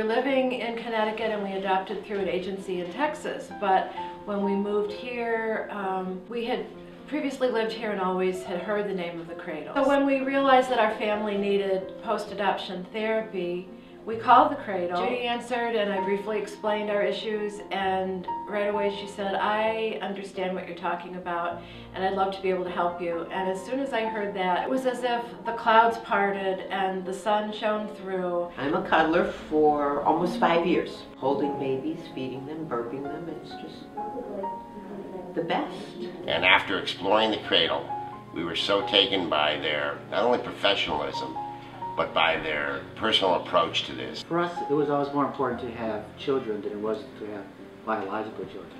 were living in Connecticut and we adopted through an agency in Texas, but when we moved here, we had previously lived here and always had heard the name of the Cradle. So when we realized that our family needed post-adoption therapy, we called the Cradle. Judy answered and I briefly explained our issues, and right away she said, I understand what you're talking about and I'd love to be able to help you. And as soon as I heard that, it was as if the clouds parted and the sun shone through. I'm a cuddler for almost 5 years. Holding babies, feeding them, burping them, it's just the best. And after exploring the Cradle, we were so taken by their not only professionalism, but by their personal approach to this. For us, it was always more important to have children than it was to have biological children.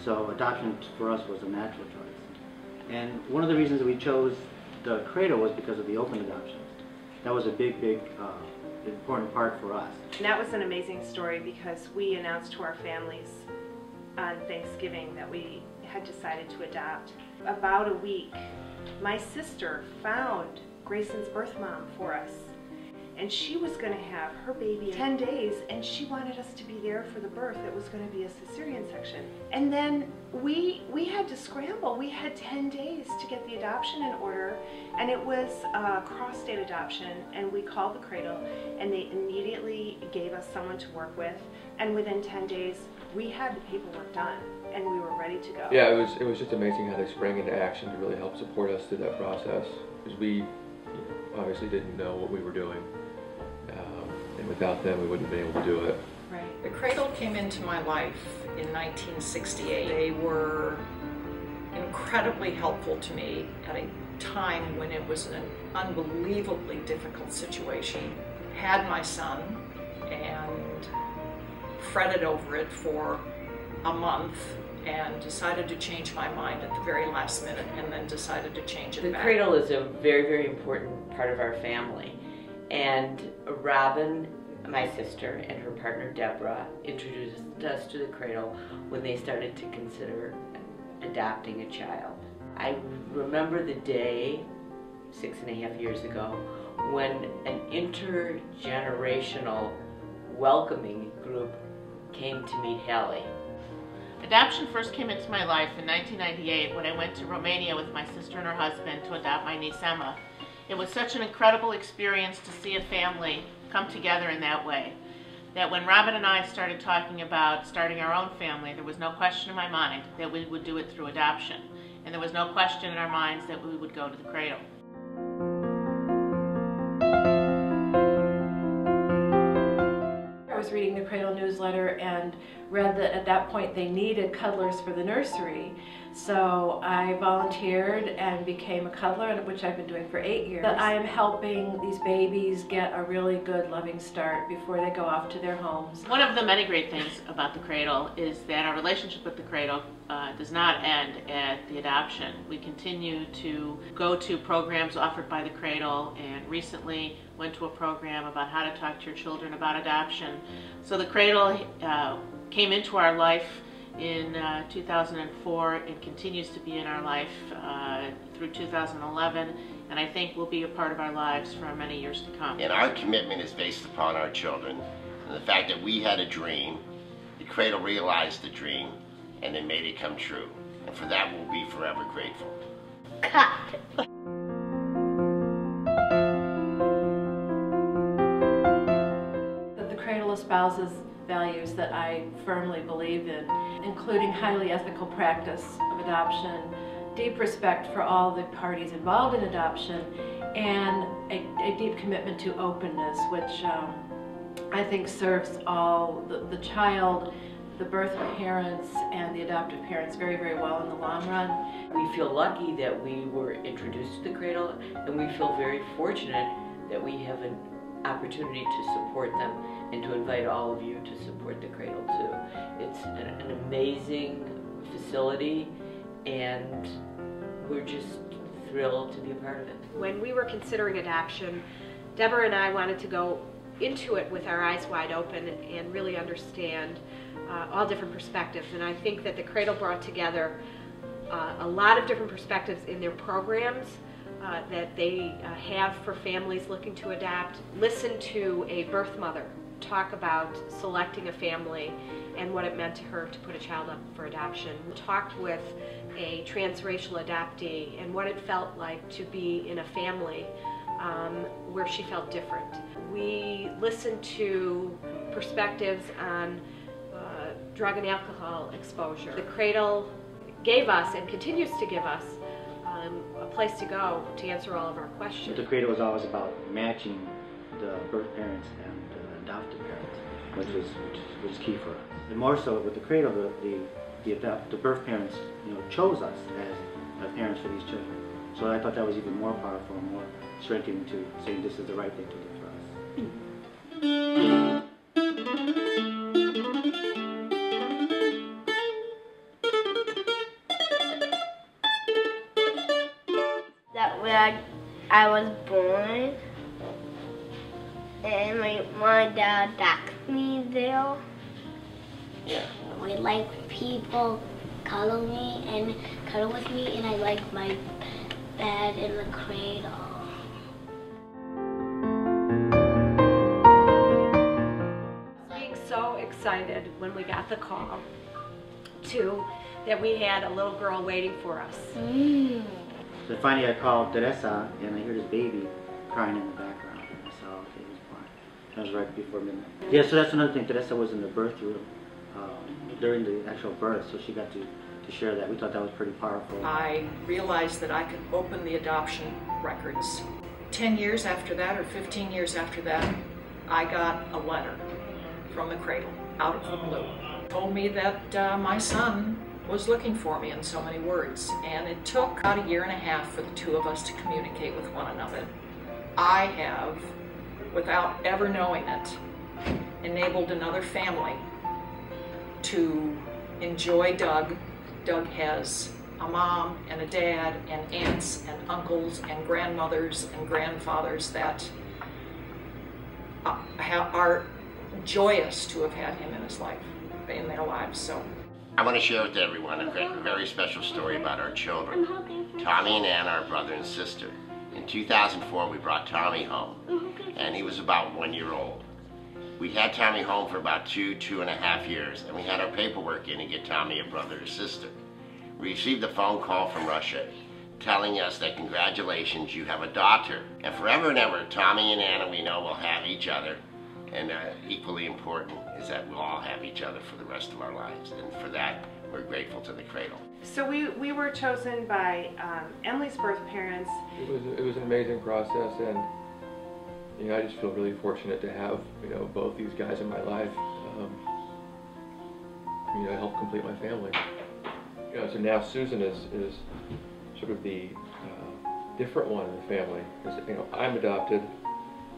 So adoption for us was a natural choice. And one of the reasons that we chose the Cradle was because of the open adoptions. That was a big, important part for us. And that was an amazing story because we announced to our families on Thanksgiving that we had decided to adopt. About a week, my sister found Grayson's birth mom for us. And she was going to have her baby in 10 days, and she wanted us to be there for the birth. It was going to be a cesarean section. And then we had to scramble. We had 10 days to get the adoption in order, and it was a cross-state adoption, and we called the Cradle, and they immediately gave us someone to work with, and within 10 days, we had the paperwork done, and we were ready to go. Yeah, it was just amazing how they sprang into action to really help support us through that process, because we obviously didn't know what we were doing. And without them, we wouldn't have been able to do it. Right. The Cradle came into my life in 1968. They were incredibly helpful to me at a time when it was an unbelievably difficult situation. Had my son and fretted over it for a month and decided to change my mind at the very last minute, and then decided to change it back. The Cradle is a very, very important part of our family. And Robin, my sister, and her partner Deborah introduced us to the Cradle when they started to consider adopting a child. I remember the day, 6.5 years ago, when an intergenerational welcoming group came to meet Hallie. Adoption first came into my life in 1998 when I went to Romania with my sister and her husband to adopt my niece Emma. It was such an incredible experience to see a family come together in that way, that when Robin and I started talking about starting our own family, there was no question in my mind that we would do it through adoption. And there was no question in our minds that we would go to the Cradle. I was reading the Cradle newsletter and read that at that point they needed cuddlers for the nursery. So I volunteered and became a cuddler, which I've been doing for 8 years. But I am helping these babies get a really good loving start before they go off to their homes. One of the many great things about the Cradle is that our relationship with the Cradle does not end at the adoption. We continue to go to programs offered by the Cradle, and recently went to a program about how to talk to your children about adoption. So the Cradle came into our life in 2004 and continues to be in our life through 2011, and I think will be a part of our lives for many years to come. And our commitment is based upon our children and the fact that we had a dream, the Cradle realized the dream, and they made it come true. And for that we'll be forever grateful. Cut. The Cradle espouses values that I firmly believe in, including highly ethical practice of adoption, deep respect for all the parties involved in adoption, and a deep commitment to openness, which I think serves all the child, the birth parents, and the adoptive parents very, very well in the long run. We feel lucky that we were introduced to the Cradle, and we feel very fortunate that we have an opportunity to support them and to invite all of you to support the Cradle too. It's an amazing facility, and we're just thrilled to be a part of it. When we were considering adoption, Deborah and I wanted to go into it with our eyes wide open and really understand all different perspectives. And I think that the Cradle brought together a lot of different perspectives in their programs that they have for families looking to adopt. Listen to a birth mother talk about selecting a family and what it meant to her to put a child up for adoption. We talked with a transracial adoptee and what it felt like to be in a family where she felt different. We listened to perspectives on drug and alcohol exposure. The Cradle gave us and continues to give us a place to go to answer all of our questions. The Cradle was always about matching the birth parents and the adoptive parents, which was key for us. And more so with the Cradle, the birth parents, chose us as parents for these children. So I thought that was even more powerful and more strengthening to saying this is the right thing to do for us. That when I was born, and my dad asked me there. Yeah. I like people cuddle with me, and I like my bed in the cradle. Being so excited when we got the call, too, that we had a little girl waiting for us. So finally I called Teresa, and I hear this baby crying in the background, and I saw the baby was born. That was right before midnight. Yeah, so that's another thing. Teresa was in the birth room during the actual birth, so she got to share that. We thought that was pretty powerful. I realized that I could open the adoption records. 10 years after that, or 15 years after that, I got a letter from the Cradle, out of the blue. Told me that my son was looking for me in so many words, and it took about 1.5 years for the two of us to communicate with one another. I have, without ever knowing it, enabled another family to enjoy Doug. Doug has a mom and a dad and aunts and uncles and grandmothers and grandfathers that are joyous to have had him in his life, in their lives. So I want to share with everyone a very special story about our children. Tommy and Anna are brother and sister. In 2004, we brought Tommy home, and he was about 1 year old. We had Tommy home for about 2.5 years, and we had our paperwork in to get Tommy a brother or sister. We received a phone call from Russia telling us that congratulations, you have a daughter. And forever and ever, Tommy and Anna, we know, will have each other. And equally important is that we'll all have each other for the rest of our lives. And for that, we're grateful to the Cradle. So we were chosen by Emily's birth parents. It was an amazing process, and I just feel really fortunate to have both these guys in my life help complete my family. So now Susan is sort of the different one in the family, because I'm adopted,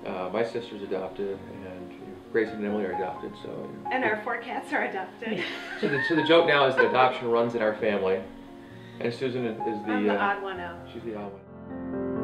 my sister's adopted, and Grace and Emily are adopted. So and our 4 cats are adopted. So the joke now is that adoption runs in our family, and Susan is the I'm the odd one out. She's the odd one.